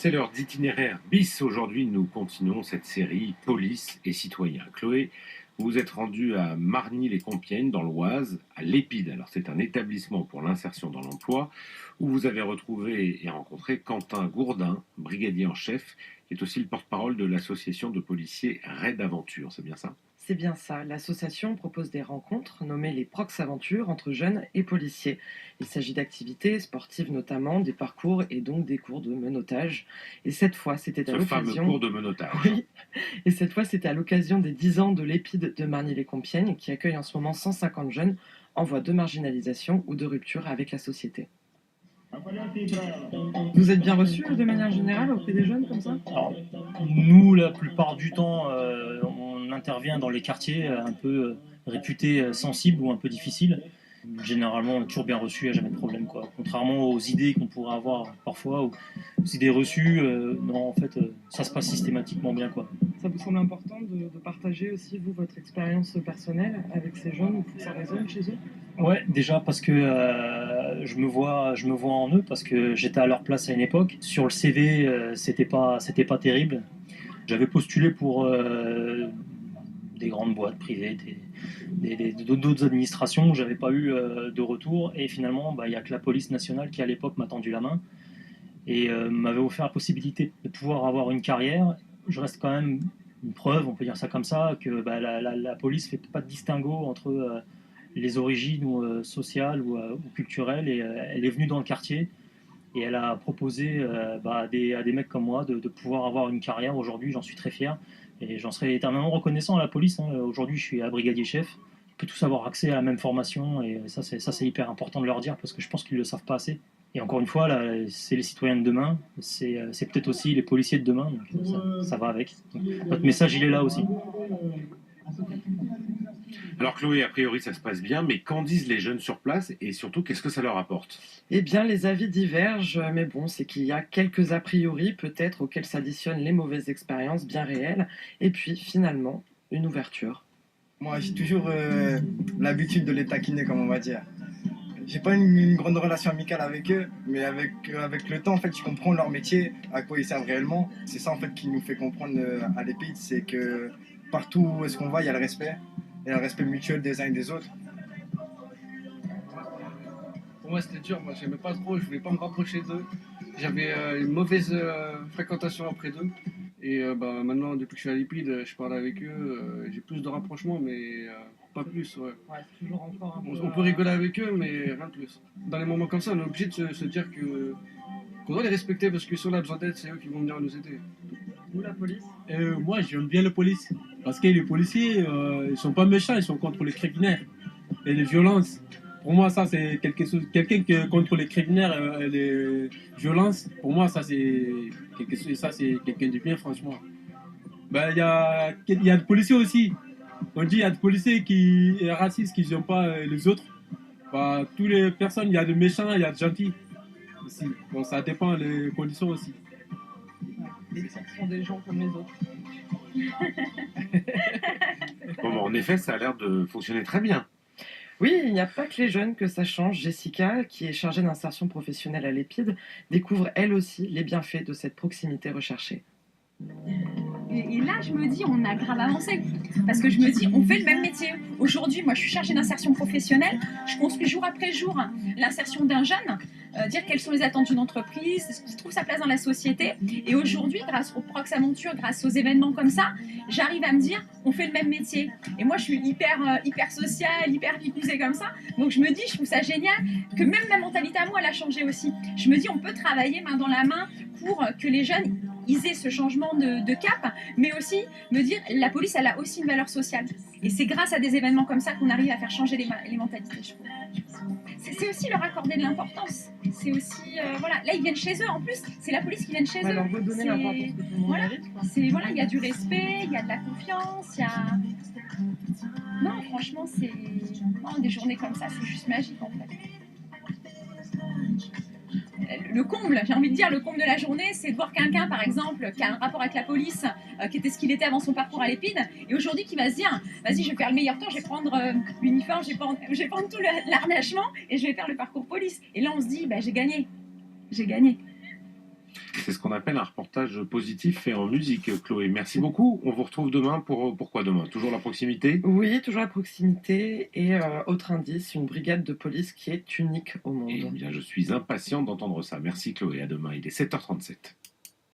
C'est l'heure d'Itinéraire bis. Aujourd'hui, nous continuons cette série Police et citoyens. Chloé, vous vous êtes rendue à Margny-les-Compiègnes, dans l'Oise, à l'EPID. Alors, c'est un établissement pour l'insertion dans l'emploi où vous avez retrouvé et rencontré Quentin Gourdin, brigadier en chef, qui est aussi le porte-parole de l'association de policiers Raid Aventure. C'est bien ça? C'est bien ça. L'association propose des rencontres nommées les Prox Aventures entre jeunes et policiers. Il s'agit d'activités sportives notamment, des parcours et donc des cours de menottage. Et cette fois, c'était à Ce fameux l'occasion... cours de menottage. Oui. Et cette fois, c'était à l'occasion des 10 ans de l'EPID de Margny-les-Compiègnes qui accueille en ce moment 150 jeunes en voie de marginalisation ou de rupture avec la société. Vous êtes bien reçus de manière générale auprès des jeunes comme ça? Alors, nous, la plupart du temps, on intervient dans les quartiers un peu réputés sensibles ou un peu difficiles. Généralement, on est toujours bien reçu, il n'y a jamais de problème, quoi. Contrairement aux idées qu'on pourrait avoir parfois, aux idées reçues, non, en fait, ça se passe systématiquement bien, quoi. Ça vous semble important de partager aussi, vous, votre expérience personnelle avec ces jeunes pour ça résonne chez eux? Ouais, déjà parce que je me vois en eux, parce que j'étais à leur place à une époque. Sur le CV, c'était pas terrible. J'avais postulé pour des grandes boîtes privées, d'autres administrations où j'avais pas eu de retour. Et finalement, il y a que la police nationale qui à l'époque m'a tendu la main et m'avait offert la possibilité de pouvoir avoir une carrière. Je reste quand même une preuve, on peut dire ça comme ça, que la police fait pas de distinguo entre les origines sociales ou culturelles, et elle est venue dans le quartier et elle a proposé à des mecs comme moi de pouvoir avoir une carrière. Aujourd'hui, j'en suis très fier et j'en serai éternellement reconnaissant à la police. Aujourd'hui, je suis brigadier chef. On peut tous avoir accès à la même formation et ça c'est hyper important de leur dire parce que je pense qu'ils ne le savent pas assez. Et encore une fois, là, c'est les citoyens de demain, c'est peut-être aussi les policiers de demain, donc ça va avec. Donc, notre message, il est là aussi. Alors Chloé, a priori ça se passe bien, mais qu'en disent les jeunes sur place et surtout qu'est-ce que ça leur apporte? Eh bien, les avis divergent, mais bon, c'est qu'il y a quelques a priori peut-être auxquels s'additionnent les mauvaises expériences bien réelles, et puis finalement, une ouverture. Moi, j'ai toujours l'habitude de les taquiner, comme on va dire. J'ai pas une grande relation amicale avec eux, mais avec le temps, en fait, je comprends leur métier, à quoi ils servent réellement. C'est ça, en fait, qui nous fait comprendre à l'EPID, c'est que partout où est-ce qu'on va, il y a le respect. Il y a le respect mutuel des uns et des autres. Pour moi, c'était dur. Moi, j'aimais pas trop. Je voulais pas me rapprocher d'eux. J'avais une mauvaise fréquentation auprès d'eux. Et maintenant, depuis que je suis à l'EPID, je parle avec eux. J'ai plus de rapprochement, mais pas plus. Ouais. Ouais, c'est toujours encore un peu... On peut rigoler avec eux, mais rien de plus. Dans les moments comme ça, on est obligé de se dire qu'on doit les respecter parce que si on a besoin d'aide, c'est eux qui vont venir nous aider. Vous, la police? Moi, j'aime bien la police. Parce que les policiers, ils sont pas méchants, ils sont contre les criminels et les violences. Pour moi, ça, c'est quelqu'un qui est contre les criminels et les violences. Pour moi, ça, c'est quelqu'un de bien, franchement. Il y a des policiers aussi. On dit qu'il y a des policiers qui sont racistes, qui n'aiment pas les autres. Toutes les personnes, il y a de méchants, il y a de gentils aussi. Bon, ça dépend des conditions aussi. Et ce sont des gens comme les autres. Bon, en effet, ça a l'air de fonctionner très bien. Oui, il n'y a pas que les jeunes que ça change. Jessica, qui est chargée d'insertion professionnelle à l'EPID, découvre elle aussi les bienfaits de cette proximité recherchée. Et là, je me dis, on a grave avancé. Parce que je me dis, on fait le même métier. Aujourd'hui, moi, je suis chargée d'insertion professionnelle. Je construis jour après jour l'insertion d'un jeune, dire quelles sont les attentes d'une entreprise, qui trouve sa place dans la société. Et aujourd'hui, grâce aux Prox Aventures, grâce aux événements comme ça, j'arrive à me dire, on fait le même métier. Et moi, je suis hyper sociale, hyper picousée comme ça. Donc, je me dis, je trouve ça génial que même ma mentalité à moi, elle a changé aussi. Je me dis, on peut travailler main dans la main pour que les jeunes ils aient ce changement de cap, mais aussi me dire la police elle a aussi une valeur sociale et c'est grâce à des événements comme ça qu'on arrive à faire changer les mentalités, je trouve. C'est aussi leur accorder de l'importance, c'est aussi voilà, là ils viennent chez eux en plus, c'est la police qui vient chez eux, leur redonner l'importance que tout le monde mérite, quoi. Voilà, il y a du respect, il y a de la confiance, il y a non franchement c'est des journées comme ça c'est juste magique en fait. Le comble, j'ai envie de dire, le comble de la journée, c'est de voir quelqu'un, par exemple, qui a un rapport avec la police, qui était ce qu'il était avant son parcours à l'EPID, et aujourd'hui qui va se dire, vas-y, je vais faire le meilleur temps, je vais prendre l'uniforme, je vais prendre tout l'harnachement, et je vais faire le parcours police. Et là, on se dit, j'ai gagné. C'est ce qu'on appelle un reportage positif fait en musique, Chloé. Merci beaucoup. On vous retrouve demain pour pourquoi demain? Toujours la proximité? Oui, toujours à proximité. Et autre indice, une brigade de police qui est unique au Eh monde. bien, je suis impatient d'entendre ça. Merci Chloé. À demain. Il est 7h37.